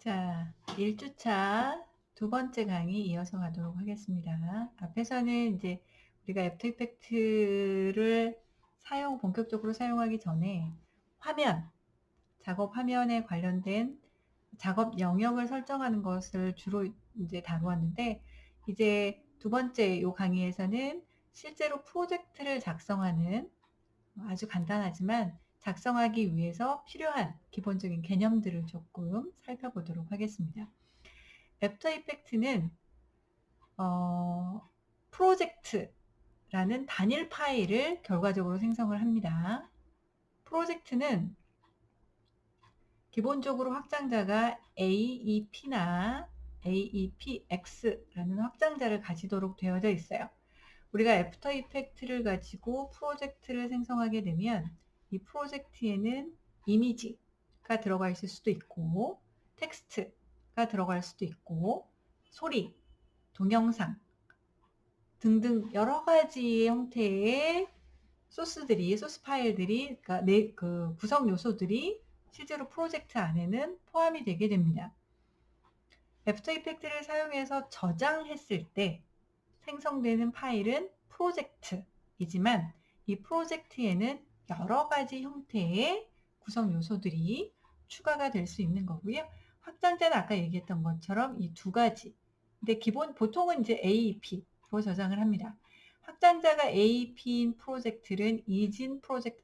자, 1주차 두 번째 강의 이어서 가도록 하겠습니다. 앞에서는 이제 우리가 애프터 이펙트를 본격적으로 사용하기 전에 작업 화면에 관련된 작업 영역을 설정하는 것을 주로 이제 다루었는데, 이제 두 번째 요 강의에서는 실제로 프로젝트를 작성하는 아주 간단하지만 작성하기 위해서 필요한 기본적인 개념들을 조금 살펴보도록 하겠습니다. 애프터 이펙트는 프로젝트라는 단일 파일을 결과적으로 생성을 합니다. 프로젝트는 기본적으로 확장자가 AEP나 AEPX라는 확장자를 가지도록 되어져 있어요. 우리가 애프터 이펙트를 가지고 프로젝트를 생성하게 되면 이 프로젝트에는 이미지가 들어가 있을 수도 있고, 텍스트가 들어갈 수도 있고, 소리, 동영상 등등 여러 가지 형태의 소스 파일들이, 그러니까 구성 요소들이 실제로 프로젝트 안에는 포함이 되게 됩니다. 애프터 이펙트를 사용해서 저장했을 때 생성되는 파일은 프로젝트이지만 이 프로젝트에는 여러 가지 형태의 구성 요소들이 추가가 될 수 있는 거고요. 확장자는 아까 얘기했던 것처럼 이 두 가지. 근데 보통은 이제 AEP로 저장을 합니다. 확장자가 AEP인 프로젝트는 이진 프로젝트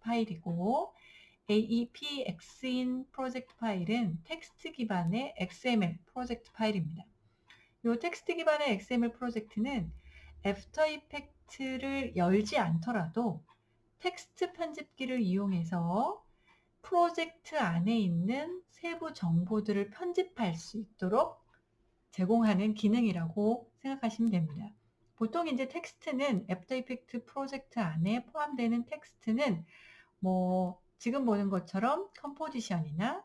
파일이고, AEPX인 프로젝트 파일은 텍스트 기반의 XML 프로젝트 파일입니다. 이 텍스트 기반의 XML 프로젝트는 애프터 이펙트를 열지 않더라도 텍스트 편집기를 이용해서 프로젝트 안에 있는 세부 정보들을 편집할 수 있도록 제공하는 기능이라고 생각하시면 됩니다. 보통 이제 텍스트는 애프터 이펙트 프로젝트 안에 포함되는 텍스트는 지금 보는 것처럼 컴포지션이나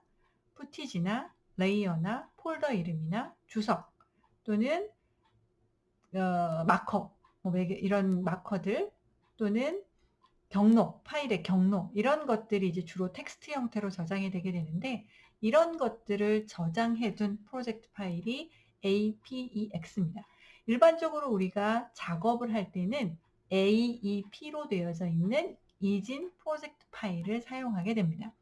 푸티지나 레이어나 폴더 이름이나 주석 또는 마커, 이런 마커들 또는 파일의 경로 이런 것들이 이제 주로 텍스트 형태로 저장이 되게 되는데, 이런 것들을 저장해둔 프로젝트 파일이 APEX입니다. 일반적으로 우리가 작업을 할 때는 AEP로 되어져 있는 이진 프로젝트 파일을 사용하게 됩니다.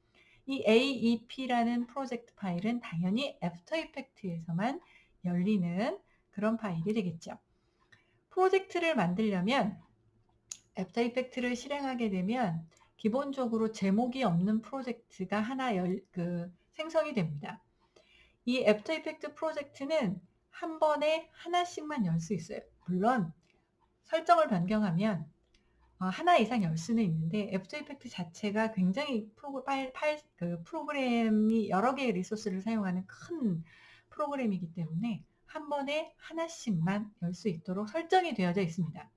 이 AEP라는 프로젝트 파일은 당연히 애프터 이펙트에서만 열리는 그런 파일이 되겠죠. 프로젝트를 만들려면 애프터 이펙트를 실행하게 되면 기본적으로 제목이 없는 프로젝트가 하나 생성이 됩니다. 이 애프터 이펙트 프로젝트는 한 번에 하나씩만 열 수 있어요. 물론 설정을 변경하면 하나 이상 열 수는 있는데, 애프터 이펙트 자체가 굉장히 프로그램이 여러 개의 리소스를 사용하는 큰 프로그램이기 때문에 한 번에 하나씩만 열 수 있도록 설정이 되어져 있습니다.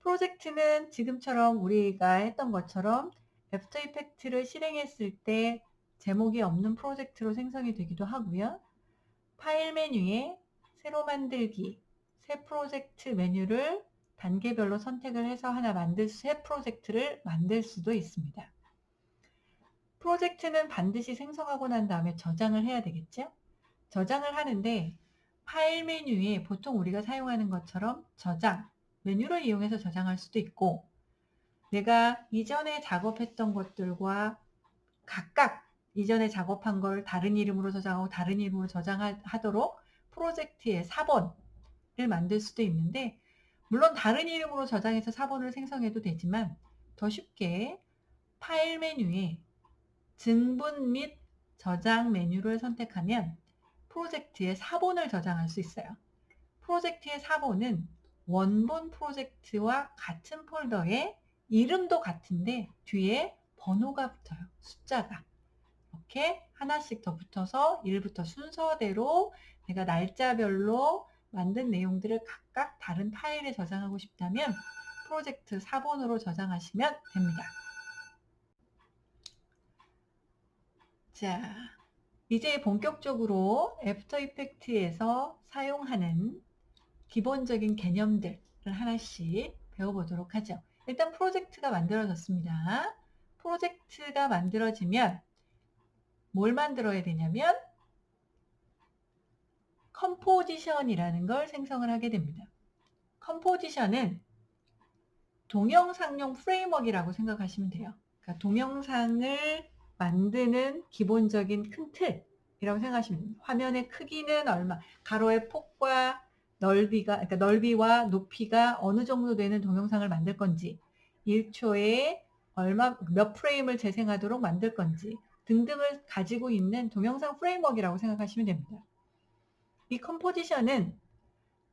프로젝트는 지금처럼 우리가 했던 것처럼 애프터 이펙트를 실행했을 때 제목이 없는 프로젝트로 생성이 되기도 하고요. 파일 메뉴에 새로 만들기, 새 프로젝트 메뉴를 단계별로 선택을 해서 새 프로젝트를 만들 수도 있습니다. 프로젝트는 반드시 생성하고 난 다음에 저장을 해야 되겠죠? 저장을 하는데 파일 메뉴에 보통 우리가 사용하는 것처럼 저장 메뉴를 이용해서 저장할 수도 있고, 내가 이전에 작업했던 것들과 각각 이전에 작업한 걸 다른 이름으로 저장하고 다른 이름으로 저장하도록 프로젝트의 사본을 만들 수도 있는데, 물론 다른 이름으로 저장해서 사본을 생성해도 되지만 더 쉽게 파일 메뉴에 증분 및 저장 메뉴를 선택하면 프로젝트의 사본을 저장할 수 있어요. 프로젝트의 사본은 원본 프로젝트와 같은 폴더에 이름도 같은데 뒤에 번호가 붙어요. 숫자가. 이렇게 하나씩 더 붙어서 1부터 순서대로 내가 날짜별로 만든 내용들을 각각 다른 파일에 저장하고 싶다면 프로젝트 사본으로 저장하시면 됩니다. 자, 이제 본격적으로 애프터 이펙트에서 사용하는 기본적인 개념들을 하나씩 배워보도록 하죠. 일단 프로젝트가 만들어졌습니다. 프로젝트가 만들어지면 뭘 만들어야 되냐면 컴포지션이라는 걸 생성을 하게 됩니다. 컴포지션은 동영상용 프레임워크이라고 생각하시면 돼요. 그러니까 동영상을 만드는 기본적인 큰 틀이라고 생각하시면 됩니다. 화면의 크기는 얼마, 가로의 폭과 넓이가, 그러니까 넓이와 높이가 어느 정도 되는 동영상을 만들 건지, 1초에 몇 프레임을 재생하도록 만들 건지 등등을 가지고 있는 동영상 프레임워크이라고 생각하시면 됩니다. 이 컴포지션은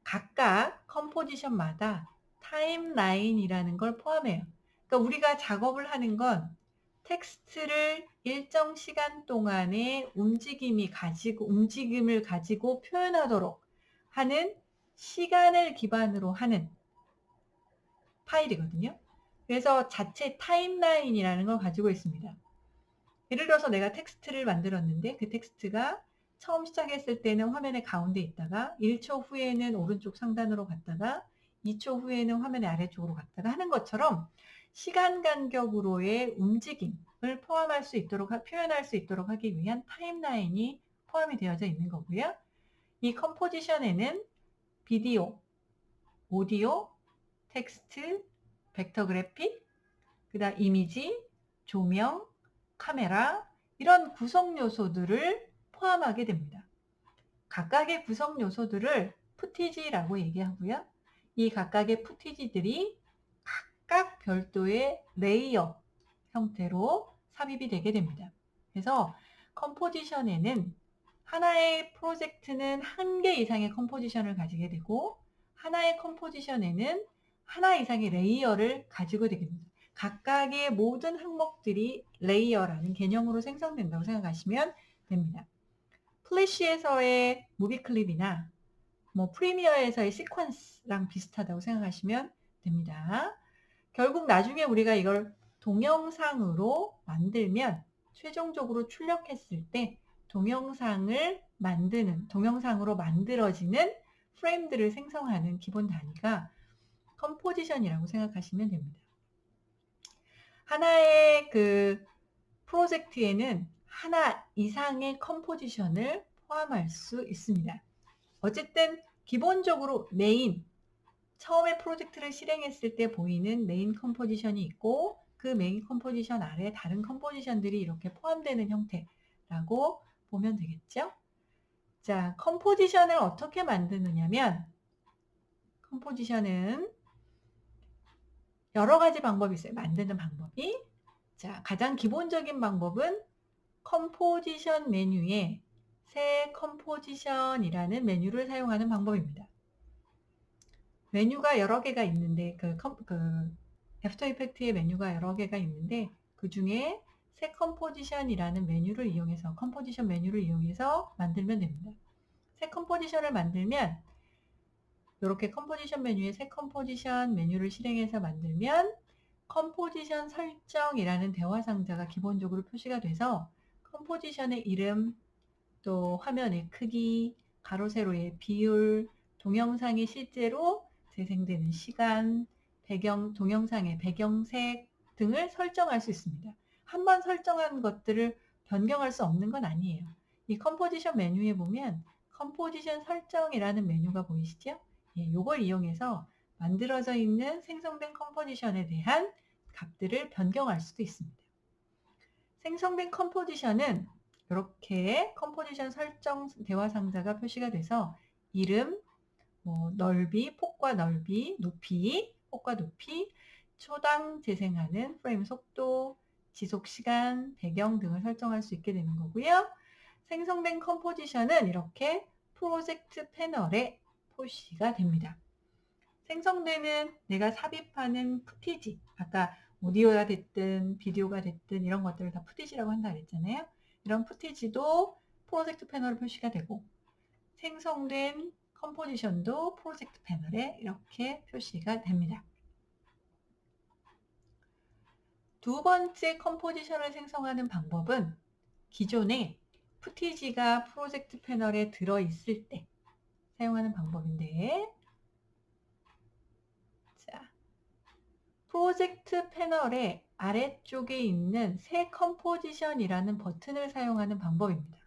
각각 컴포지션마다 타임라인이라는 걸 포함해요. 그러니까 우리가 작업을 하는 건 텍스트를 일정 시간 동안의 움직임을 가지고 표현하도록 하는 시간을 기반으로 하는 파일이거든요. 그래서 자체 타임라인이라는 걸 가지고 있습니다. 예를 들어서 내가 텍스트를 만들었는데 그 텍스트가 처음 시작했을 때는 화면의 가운데 있다가 1초 후에는 오른쪽 상단으로 갔다가 2초 후에는 화면의 아래쪽으로 갔다가 하는 것처럼 시간 간격으로의 움직임을 포함할 수 있도록, 표현할 수 있도록 하기 위한 타임라인이 포함이 되어져 있는 거고요. 이 컴포지션에는 비디오, 오디오, 텍스트, 벡터 그래픽, 그다음 이미지, 조명, 카메라 이런 구성 요소들을 포함하게 됩니다. 각각의 구성 요소들을 푸티지라고 얘기하고요. 이 각각의 푸티지들이 각각 별도의 레이어 형태로 삽입이 되게 됩니다. 그래서 컴포지션에는 하나의 프로젝트는 한 개 이상의 컴포지션을 가지게 되고 하나의 컴포지션에는 하나 이상의 레이어를 가지고 되게 됩니다. 각각의 모든 항목들이 레이어라는 개념으로 생성된다고 생각하시면 됩니다. 플래시에서의 무비 클립이나 프리미어에서의 시퀀스랑 비슷하다고 생각하시면 됩니다. 결국 나중에 우리가 이걸 동영상으로 만들면 최종적으로 출력했을 때 동영상으로 만들어지는 프레임들을 생성하는 기본 단위가 컴포지션이라고 생각하시면 됩니다. 하나의 그 프로젝트에는 하나 이상의 컴포지션을 포함할 수 있습니다. 어쨌든 기본적으로 처음에 프로젝트를 실행했을 때 보이는 메인 컴포지션이 있고 그 메인 컴포지션 아래 다른 컴포지션들이 이렇게 포함되는 형태라고 보면 되겠죠? 자, 컴포지션을 어떻게 만드느냐면 컴포지션은 여러 가지 방법이 있어요. 만드는 방법이. 자, 가장 기본적인 방법은 컴포지션 메뉴에 새 컴포지션이라는 메뉴를 사용하는 방법입니다. 메뉴가 여러 개가 있는데 애프터 이펙트의 메뉴가 여러 개가 있는데 그 중에 새 컴포지션이라는 컴포지션 메뉴를 이용해서 만들면 됩니다. 새 컴포지션을 만들면 이렇게 컴포지션 메뉴에 새 컴포지션 메뉴를 실행해서 만들면 컴포지션 설정이라는 대화 상자가 기본적으로 표시가 돼서 컴포지션의 이름, 또 화면의 크기, 가로 세로의 비율, 동영상이 실제로 재생되는 시간, 동영상의 배경색 등을 설정할 수 있습니다. 한번 설정한 것들을 변경할 수 없는 건 아니에요. 이 컴포지션 메뉴에 보면 컴포지션 설정이라는 메뉴가 보이시죠? 이걸 이용해서 만들어져 있는 생성된 컴포지션에 대한 값들을 변경할 수도 있습니다. 생성된 컴포지션은 이렇게 컴포지션 설정 대화 상자가 표시가 돼서 이름, 넓이, 폭과 넓이, 높이, 폭과 높이, 초당 재생하는 프레임 속도, 지속 시간, 배경 등을 설정할 수 있게 되는 거고요. 생성된 컴포지션은 이렇게 프로젝트 패널에 표시가 됩니다. 생성되는 내가 삽입하는 푸티지, 아까 오디오가 됐든 비디오가 됐든 이런 것들을 다 푸티지라고 한다 그랬잖아요. 이런 푸티지도 프로젝트 패널에 표시가 되고 생성된 컴포지션도 프로젝트 패널에 이렇게 표시가 됩니다. 두 번째 컴포지션을 생성하는 방법은 기존에 푸티지가 프로젝트 패널에 들어있을 때 사용하는 방법인데, 자, 프로젝트 패널에 아래쪽에 있는 새 컴포지션이라는 버튼을 사용하는 방법입니다.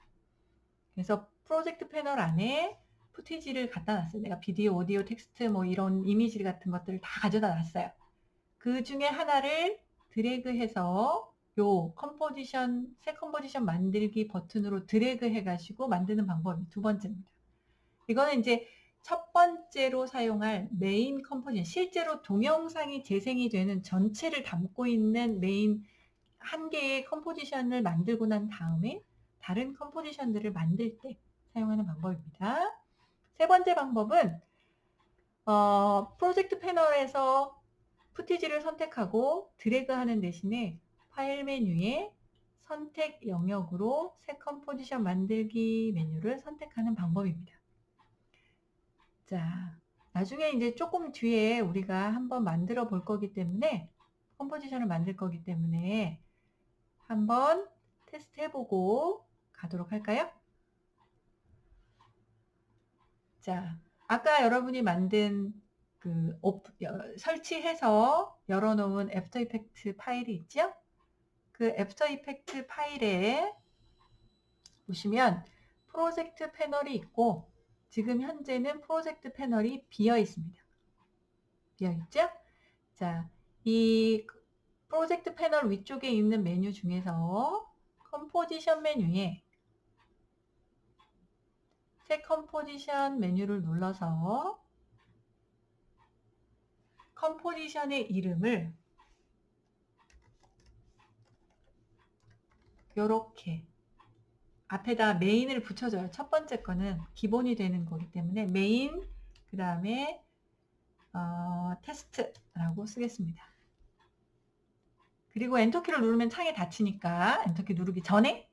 그래서 프로젝트 패널 안에 푸티지를 갖다 놨어요. 내가 비디오, 오디오, 텍스트 뭐 이런 이미지 같은 것들을 다 가져다 놨어요. 그 중에 하나를 드래그해서 요 컴포지션, 새 컴포지션 만들기 버튼으로 드래그 해가지고 만드는 방법이 두 번째입니다. 이거는 이제 첫 번째로 사용할 메인 컴포지션, 실제로 동영상이 재생이 되는 전체를 담고 있는 메인 한 개의 컴포지션을 만들고 난 다음에 다른 컴포지션들을 만들 때 사용하는 방법입니다. 세 번째 방법은 프로젝트 패널에서 푸티지를 선택하고 드래그하는 대신에 파일 메뉴에 선택 영역으로 새 컴포지션 만들기 메뉴를 선택하는 방법입니다. 자, 나중에 이제 조금 뒤에 우리가 한번 만들어 볼 거기 때문에 컴포지션을 만들 거기 때문에 한번 테스트 해보고 가도록 할까요? 자, 아까 여러분이 만든 설치해서 열어놓은 애프터 이펙트 파일이 있죠? 그 애프터 이펙트 파일에 보시면 프로젝트 패널이 있고 지금 현재는 프로젝트 패널이 비어 있습니다. 비어 있죠? 자, 이 프로젝트 패널 위쪽에 있는 메뉴 중에서 컴포지션 메뉴에 새 컴포지션 메뉴를 눌러서 컴포지션의 이름을 이렇게 앞에다 메인을 붙여줘요. 첫 번째 거는 기본이 되는 거기 때문에 메인, 그 다음에 테스트라고 쓰겠습니다. 그리고 엔터키를 누르면 창이 닫히니까 엔터키 누르기 전에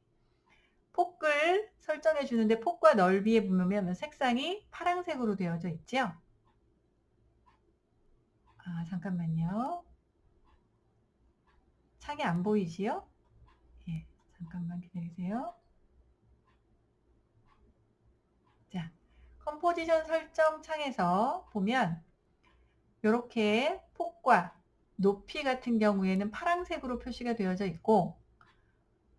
폭을 설정해 주는데 폭과 넓이에 보면 색상이 파란색으로 되어져 있죠. 잠깐만요. 창이 안 보이지요? 예, 잠깐만 기다리세요. 자, 컴포지션 설정 창에서 보면 이렇게 폭과 높이 같은 경우에는 파란색으로 표시가 되어져 있고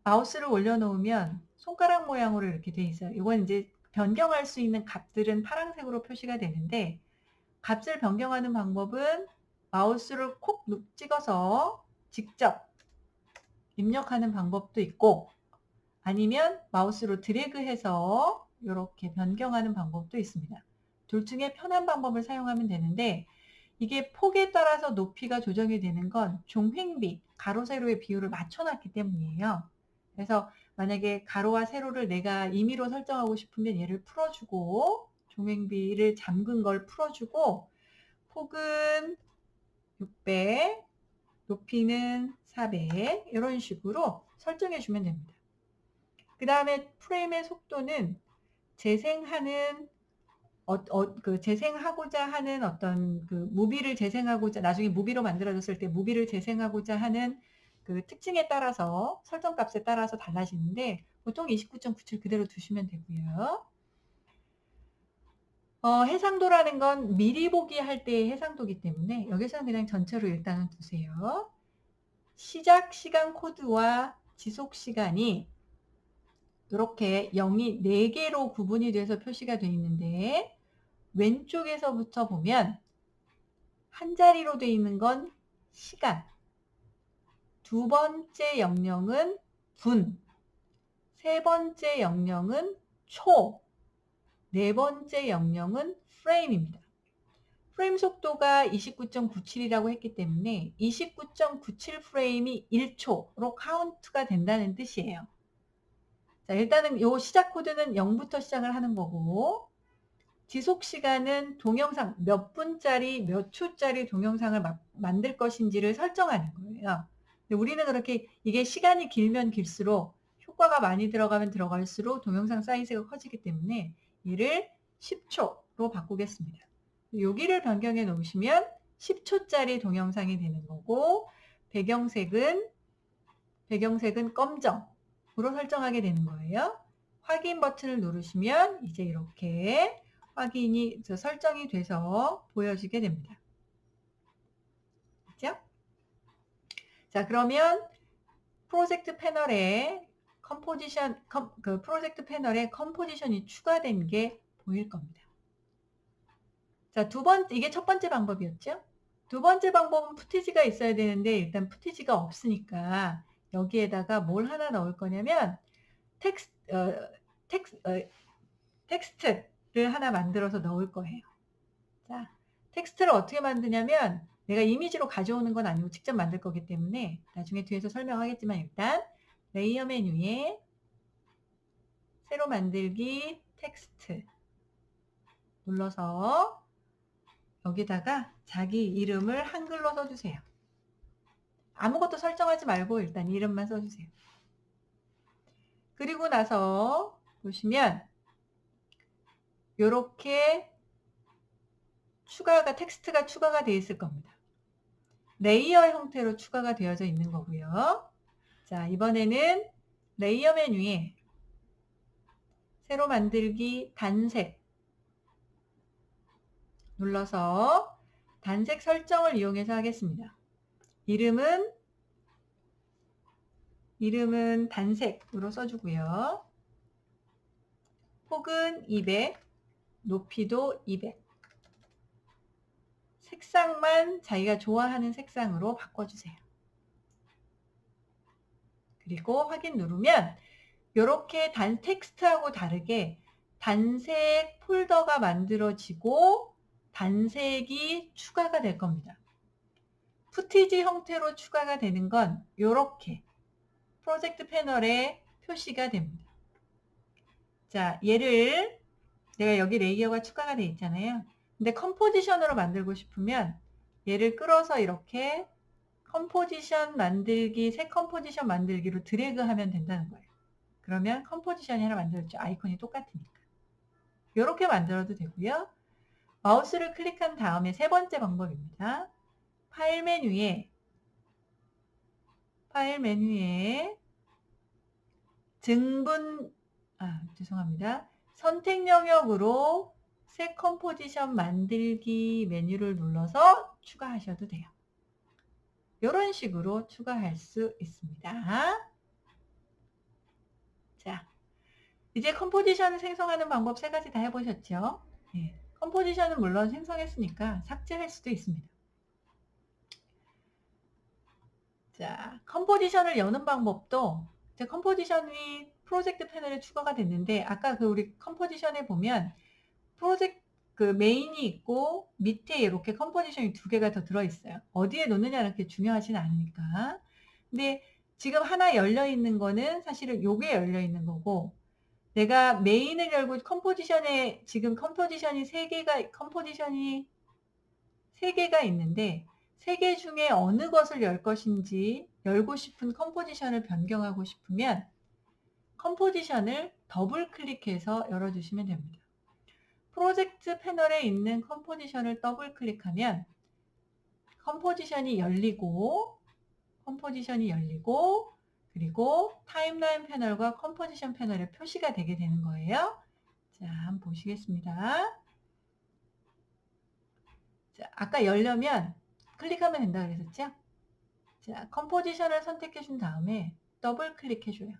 마우스를 올려놓으면 손가락 모양으로 이렇게 돼 있어요. 이건 이제 변경할 수 있는 값들은 파란색으로 표시가 되는데 값을 변경하는 방법은 마우스를 콕 찍어서 직접 입력하는 방법도 있고 아니면 마우스로 드래그해서 이렇게 변경하는 방법도 있습니다. 둘 중에 편한 방법을 사용하면 되는데 이게 폭에 따라서 높이가 조정이 되는 건 종횡비, 가로, 세로의 비율을 맞춰놨기 때문이에요. 그래서 만약에 가로와 세로를 내가 임의로 설정하고 싶으면 얘를 풀어주고 종횡비를 잠근 걸 풀어주고 폭은 600, 높이는 400 이런 식으로 설정해 주면 됩니다. 그 다음에 프레임의 속도는 재생하는 재생하고자 하는 어떤 무비를 재생하고자 나중에 무비로 만들어졌을 때 무비를 재생하고자 하는 그 특징에 따라서 설정값에 따라서 달라지는데 보통 29.97 그대로 두시면 되고요. 해상도라는 건 미리 보기 할 때의 해상도이기 때문에 여기서는 그냥 전체로 일단은 두세요. 시작 시간 코드와 지속 시간이 이렇게 0이 4개로 구분이 돼서 표시가 되어 있는데 왼쪽에서부터 보면 한 자리로 되어 있는 건 시간, 두 번째 영역은 분, 세 번째 영역은 초, 네 번째 영역은 프레임입니다. 프레임 속도가 29.97이라고 했기 때문에 29.97 프레임이 1초로 카운트가 된다는 뜻이에요. 자, 일단은 요 시작 코드는 0부터 시작을 하는 거고 지속 시간은 동영상 몇 분짜리 몇 초짜리 동영상을 만들 것인지를 설정하는 거예요. 근데 우리는 그렇게 이게 시간이 길면 길수록 효과가 많이 들어가면 들어갈수록 동영상 사이즈가 커지기 때문에 이를 10초로 바꾸겠습니다. 여기를 변경해 놓으시면 10초짜리 동영상이 되는 거고 배경색은 검정으로 설정하게 되는 거예요. 확인 버튼을 누르시면 이제 이렇게 확인이 설정이 돼서 보여지게 됩니다. 그렇죠? 자, 그러면 프로젝트 패널에 프로젝트 패널에 컴포지션이 추가된 게 보일 겁니다. 자, 이게 첫 번째 방법이었죠? 두 번째 방법은 푸티지가 있어야 되는데 일단 푸티지가 없으니까 여기에다가 뭘 하나 넣을 거냐면 텍스트를 하나 만들어서 넣을 거예요. 자, 텍스트를 어떻게 만드냐면 내가 이미지로 가져오는 건 아니고 직접 만들 거기 때문에 나중에 뒤에서 설명하겠지만 일단 레이어 메뉴에 새로 만들기 텍스트 눌러서 여기다가 자기 이름을 한글로 써주세요. 아무것도 설정하지 말고 일단 이름만 써주세요. 그리고 나서 보시면 이렇게 텍스트가 추가가 되어 있을 겁니다. 레이어 형태로 추가가 되어져 있는 거고요. 자, 이번에는 레이어 메뉴에 새로 만들기 단색 눌러서 단색 설정을 이용해서 하겠습니다. 이름은 단색으로 써주고요. 폭은 200, 높이도 200. 색상만 자기가 좋아하는 색상으로 바꿔주세요. 그리고 확인 누르면 이렇게 텍스트하고 다르게 단색 폴더가 만들어지고 단색이 추가가 될 겁니다. 푸티지 형태로 추가가 되는 건 이렇게 프로젝트 패널에 표시가 됩니다. 자, 얘를 내가 여기 레이어가 추가가 돼 있잖아요. 근데 컴포지션으로 만들고 싶으면 얘를 끌어서 이렇게 컴포지션 만들기, 새 컴포지션 만들기로 드래그하면 된다는 거예요. 그러면 컴포지션이 하나 만들었죠. 아이콘이 똑같으니까. 이렇게 만들어도 되고요. 마우스를 클릭한 다음에 세 번째 방법입니다. 파일 메뉴에 죄송합니다. 선택 영역으로 새 컴포지션 만들기 메뉴를 눌러서 추가하셔도 돼요. 이런 식으로 추가할 수 있습니다. 자, 이제 컴포지션을 생성하는 방법 세 가지 다 해보셨죠? 네, 컴포지션은 물론 생성했으니까 삭제할 수도 있습니다. 자, 컴포지션을 여는 방법도 이제 컴포지션이 프로젝트 패널에 추가가 됐는데 아까 우리 컴포지션에 보면 메인이 있고 밑에 이렇게 컴포지션이 두 개가 더 들어있어요. 어디에 놓느냐는 그렇게 중요하진 않으니까. 근데 지금 하나 열려 있는 거는 사실은 요게 열려 있는 거고 내가 메인을 열고 지금 컴포지션이 세 개가 있는데 세 개 중에 어느 것을 열 것인지 열고 싶은 컴포지션을 변경하고 싶으면 컴포지션을 더블 클릭해서 열어주시면 됩니다. 프로젝트 패널에 있는 컴포지션을 더블 클릭하면 컴포지션이 열리고 그리고 타임라인 패널과 컴포지션 패널에 표시가 되게 되는 거예요. 자, 한번 보시겠습니다. 자, 아까 열려면 클릭하면 된다 그랬었죠? 자, 컴포지션을 선택해 준 다음에 더블 클릭해 줘요.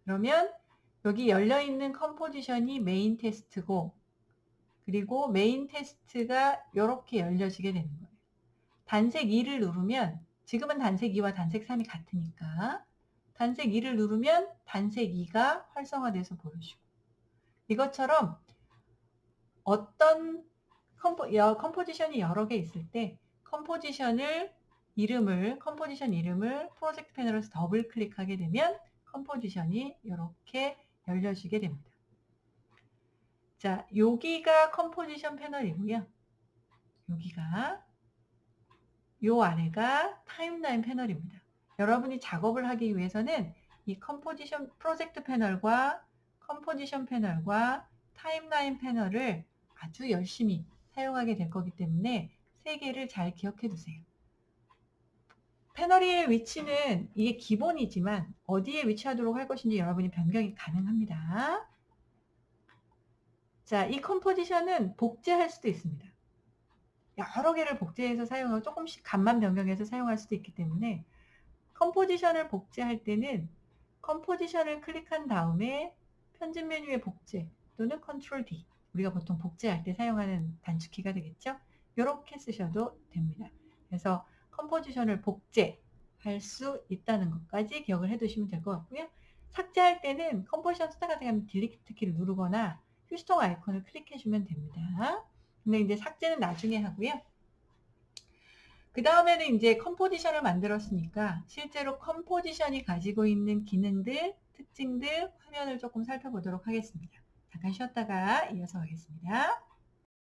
그러면 여기 열려 있는 컴포지션이 메인 테스트고 그리고 메인 테스트가 이렇게 열려지게 되는 거예요. 단색 2를 누르면 지금은 단색 2와 단색 3이 같으니까 단색 2를 누르면 단색 2가 활성화돼서 보여지고 이것처럼 어떤 컴포지션이 여러 개 있을 때 컴포지션 이름을 프로젝트 패널에서 더블 클릭하게 되면 컴포지션이 이렇게 열려지게 됩니다. 자, 여기가 컴포지션 패널이고요. 여기가 요 아래가 타임라인 패널입니다. 여러분이 작업을 하기 위해서는 이 프로젝트 패널과 컴포지션 패널과 타임라인 패널을 아주 열심히 사용하게 될 거기 때문에 세 개를 잘 기억해 두세요. 패널의 위치는 이게 기본이지만 어디에 위치하도록 할 것인지 여러분이 변경이 가능합니다. 자, 이 컴포지션은 복제할 수도 있습니다. 여러 개를 복제해서 사용하고 조금씩 값만 변경해서 사용할 수도 있기 때문에 컴포지션을 복제할 때는 컴포지션을 클릭한 다음에 편집 메뉴의 복제 또는 컨트롤 D, 우리가 보통 복제할 때 사용하는 단축키가 되겠죠? 이렇게 쓰셔도 됩니다. 그래서 컴포지션을 복제할 수 있다는 것까지 기억을 해 두시면 될 것 같고요. 삭제할 때는 컴포지션 쓰다가 되면 딜리트 키를 누르거나 휴지통 아이콘을 클릭해 주면 됩니다. 근데 이제 삭제는 나중에 하고요. 그 다음에는 이제 컴포지션을 만들었으니까 실제로 컴포지션이 가지고 있는 기능들, 특징들, 화면을 조금 살펴보도록 하겠습니다. 잠깐 쉬었다가 이어서 가겠습니다.